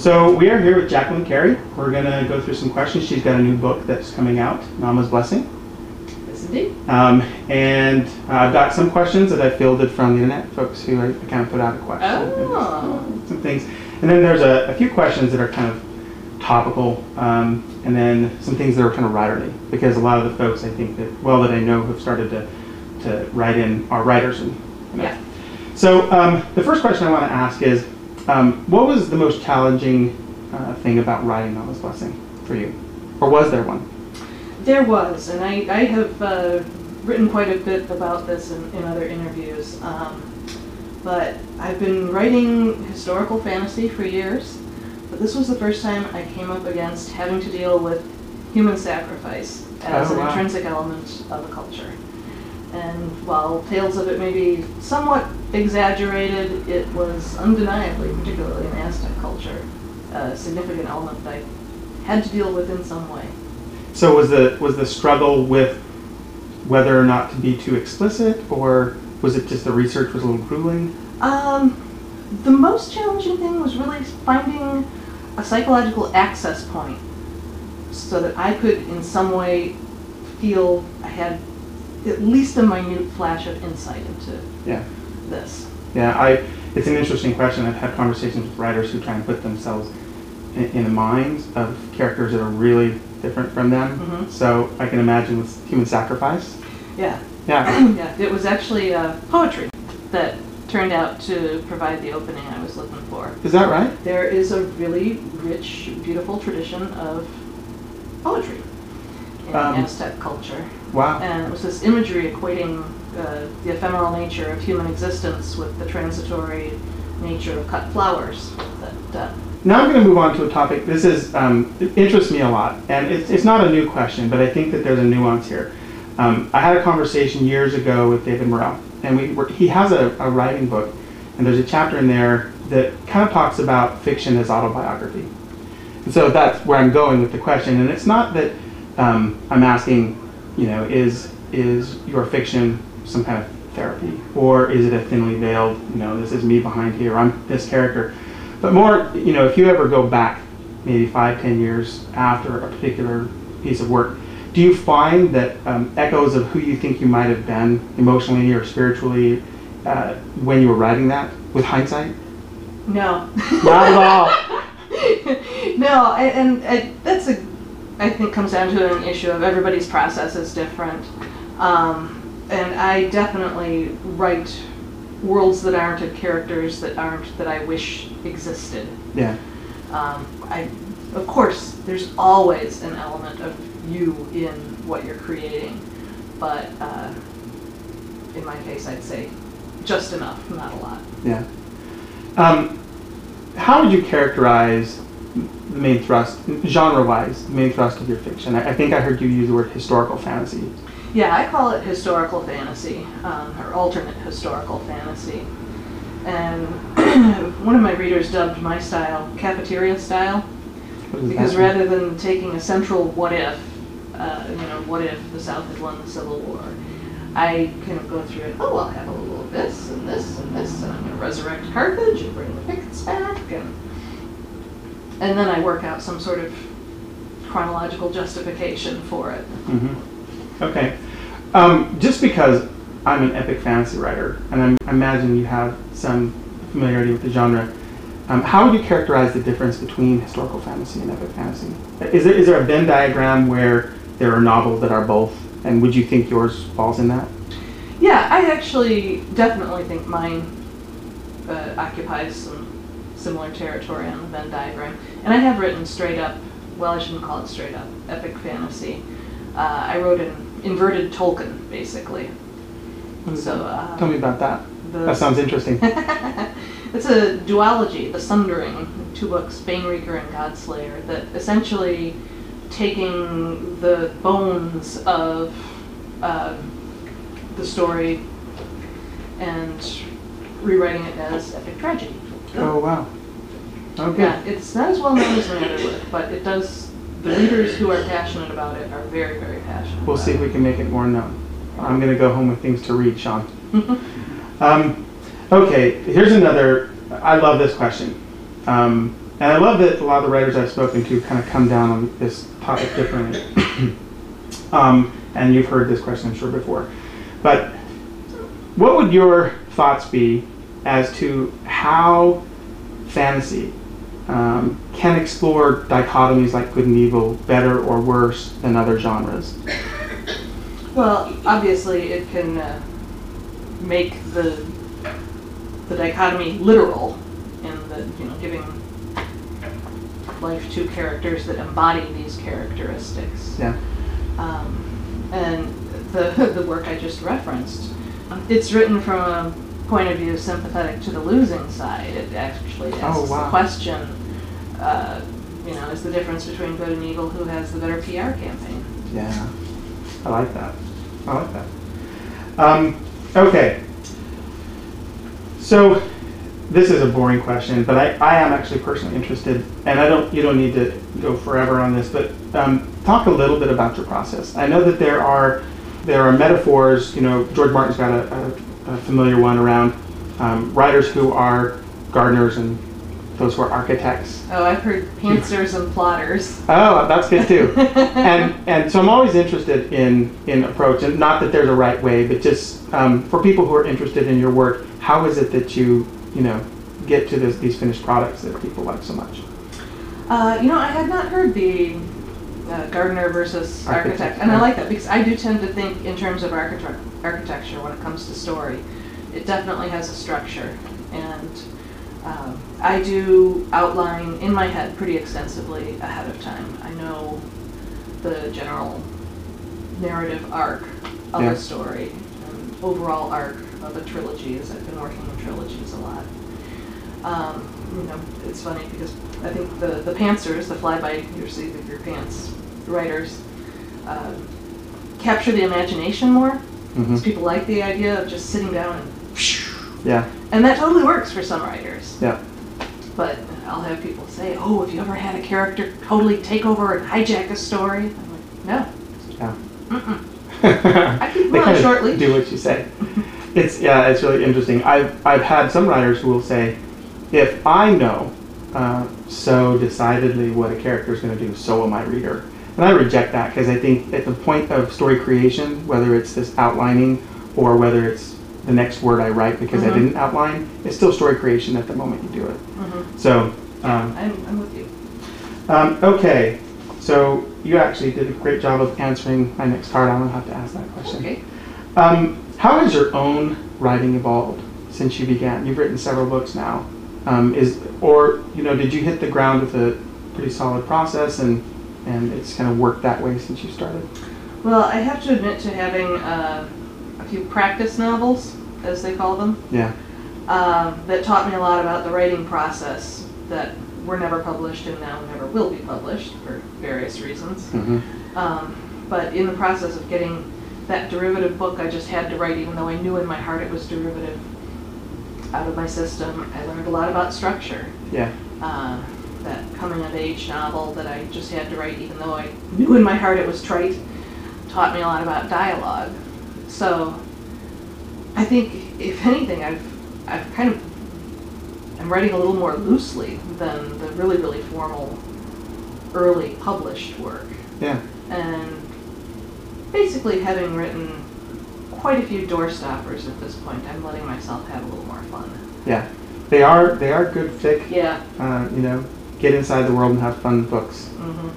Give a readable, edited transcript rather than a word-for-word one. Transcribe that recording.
So we are here with Jacqueline Carey. We're going to go through some questions. She's got a new book that's coming out, Naamah's Blessing. Yes, indeed. And I've got some questions that I fielded from the internet, folks who I kind of put out a question. Oh. Some things. And then there's a few questions that are kind of topical, and then some things that are kind of writerly, because a lot of the folks I think that I know have started to write in are writers. And, Yeah. So the first question I want to ask is, what was the most challenging thing about writing Naamah's Blessing for you? Or was there one? There was, and I have written quite a bit about this in other interviews. But I've been writing historical fantasy for years, but this was the first time I came up against having to deal with human sacrifice as an intrinsic element of a culture. And while tales of it may be somewhat exaggerated, it was undeniably, particularly in Aztec culture, a significant element that I had to deal with in some way. So was the struggle with whether or not to be too explicit, or was it just the research was a little grueling? The most challenging thing was really finding a psychological access point so that I could in some way feel I had at least a minute flash of insight into this. Yeah, it's an interesting question. I've had conversations with writers who try and put themselves in the minds of characters that are really different from them. Mm-hmm. So I can imagine with human sacrifice. Yeah. Yeah. Yeah. It was actually poetry that turned out to provide the opening I was looking for. Is that right? There is a really rich, beautiful tradition of poetry in Aztec culture. Wow. And it was this imagery equating the ephemeral nature of human existence with the transitory nature of cut flowers. Now I'm going to move on to a topic. This is it interests me a lot, and it's not a new question, but I think that there's a nuance here. I had a conversation years ago with David Morrell, and he has a writing book, and there's a chapter in there that kind of talks about fiction as autobiography. And so that's where I'm going with the question, and it's not that I'm asking, is your fiction some kind of therapy, or is it a thinly veiled, this is me behind here, I'm this character, but more, if you ever go back maybe 5-10 years after a particular piece of work, do you find that echoes of who you think you might have been emotionally or spiritually when you were writing that with hindsight? No. Not at all. No, and that's I think comes down to an issue of everybody's process is different. And I definitely write worlds that aren't of characters that I wish existed. Yeah. Of course, there's always an element of you in what you're creating, but in my case, I'd say just enough, not a lot. Yeah. How would you characterize the main thrust, genre-wise, the main thrust of your fiction? I think I heard you use the word historical fantasy. Yeah, I call it historical fantasy, or alternate historical fantasy. And one of my readers dubbed my style cafeteria style, because rather than taking a central what if, what if the South had won the Civil War, I kind of go through it, I'll have a little of this and this and this, and I'm going to resurrect Carthage and bring the Picts back, and then I work out some sort of chronological justification for it. Mm-hmm. Okay. Just because I'm an epic fantasy writer, and I imagine you have some familiarity with the genre, how would you characterize the difference between historical fantasy and epic fantasy? Is there a Venn diagram where there are novels that are both, and would you think yours falls in that? Yeah, I actually definitely think mine occupies some similar territory on the Venn diagram. And I have written straight up, well, I shouldn't call it straight up, epic fantasy. I wrote an inverted Tolkien, basically. So tell me about that. That sounds interesting. It's a duology, The Sundering, 2 books, Banereaker and Godslayer, that essentially taking the bones of the story and rewriting it as epic tragedy. Oh, wow. Okay. Yeah, it's not as well known as my other work, but it does. The readers who are passionate about it are very, very passionate. We'll see if we can make it more known. I'm going to go home with things to read, Sean. Okay, here's another. I love this question. And I love that a lot of the writers I've spoken to kind of come down on this topic differently. And you've heard this question, I'm sure, before. But what would your thoughts be as to how fantasy can explore dichotomies like good and evil better or worse than other genres? Well, obviously it can make the dichotomy literal in the, giving life to characters that embody these characteristics. Yeah. And the work I just referenced, it's written from a point of view sympathetic to the losing side. It actually asks the question, is the difference between good and evil, who has the better PR campaign? Yeah, I like that. Okay. So this is a boring question, but I am actually personally interested, and you don't need to go forever on this, but talk a little bit about your process. I know that there are metaphors. George Martin's got a familiar one around writers who are gardeners and those who are architects. Oh, I've heard pantsers and plotters. Oh, that's good too. and so I'm always interested in approach, and not that there's a right way, but just for people who are interested in your work, how is it that you get to these finished products that people like so much? I had not heard the gardener versus architect, and I like that because I do tend to think in terms of architecture when it comes to story. It definitely has a structure, and I do outline in my head pretty extensively ahead of time. I know the general narrative arc of a story and overall arc of a trilogy, as I've been working in trilogies a lot. It's funny because I think the pantsers, the fly by your seat of your pants writers, capture the imagination more. Because people like the idea of just sitting down and and that totally works for some writers. Yeah. But I'll have people say, "Oh, have you ever had a character totally take over and hijack a story?" I'm like, "No." Yeah. I keep them on a short leash. Do what you say. It's really interesting. I've had some writers who will say, if I know so decidedly what a character is going to do, so will my reader. And I reject that because I think at the point of story creation, whether it's this outlining or whether it's the next word I write because I didn't outline, it's still story creation at the moment you do it. So I'm with you. Okay, so you actually did a great job of answering my next card. I don't have to ask that question. Okay. How has your own writing evolved since you began? You've written several books now. Did you hit the ground with a pretty solid process and it's kind of worked that way since you started? Well, I have to admit to having a few practice novels, as they call them, that taught me a lot about the writing process that were never published and now never will be published for various reasons. But in the process of getting that derivative book I just had to write, even though I knew in my heart it was derivative, out of my system, I learned a lot about structure. Yeah. That coming-of-age novel that I just had to write, even though I knew in my heart it was trite, taught me a lot about dialogue. So I think, if anything, I'm writing a little more loosely than the really, really formal early published work. Yeah. And basically, having written quite a few doorstoppers at this point, I'm letting myself have a little more fun. Yeah. They are good, thick, yeah. get inside the world and have fun books. Mm-hmm.